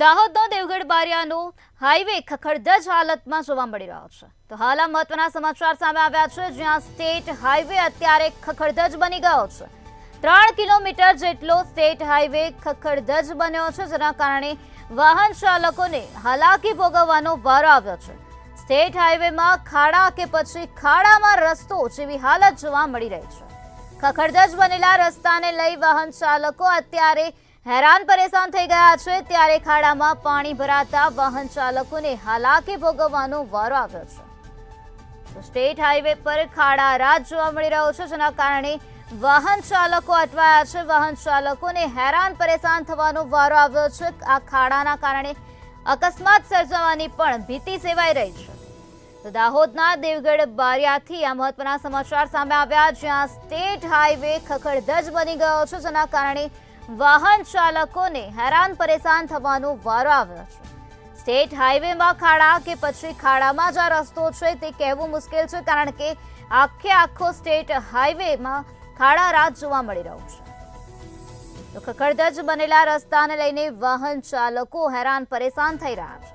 દાહોદનો Devgadh બારિયાનો highway ખખડધજ હાલતમાં જોવા મળી રહ્યો છે। તો હાલ આ મહત્વના સમાચાર સામે આવ્યા છે, જ્યાં સ્ટેટ હાઈવે અત્યારે ખખડધજ બની ગયો છે। 3 કિલોમીટર જેટલો સ્ટેટ હાઈવે ખખડધજ બન્યો છે, જેના કારણે વાહન ચાલકોને હાલાકી ભોગવવાનો વારો આવ્યો છે। સ્ટેટ હાઈવેમાં ખાડા કે પછી ખાડામાં રસ્તો જેવી હાલત જોવા મળી રહી છે। ખખડધજ બનેલા રસ્તાને લઈ વાહન ચાલકો અત્યારે हैरान परेशान થઈ ગયા છે। ત્યારે ખાડામાં પાણી ભરાતા વાહન ચાલકોને હાલાકી ભોગવવાનો વારો આવ્યો છે। તો સ્ટેટ હાઈવે પર ખાડા રાજ જોવા મળી રહ્યો છે, જેના કારણે વાહન ચાલકો અટવાયા છે। વાહન ચાલકોને હેરાન પરેશાન થવાનો વારો આવ્યો છે। આ ખાડાના કારણે અકસ્માત સર્જાવાની પણ ભીતિ સેવાઈ રહી છે। તો દાહોદના દેવગઢ બારિયાથી આ મહત્વના સમાચાર સામે આવ્યા, જ્યાં સ્ટેટ હાઈવે ખખડધજ બની ગયો છે, જેના કારણે વાહન ચાલકોને હેરાન પરેશાન થવાનો વારો આવ્યો છે। સ્ટેટ હાઈવેમાં ખાડા કે પછી ખાડામાં જ રસ્તો છે તે કહેવું મુશ્કેલ છે, કારણ કે આખો સ્ટેટ હાઈવેમાં ખાડા રાજ જોવા મળી રહ્યું છે। તો ખખડધજ બનેલા રસ્તાને લઈને વાહન ચાલકો હેરાન પરેશાન થઈ રહ્યા છે।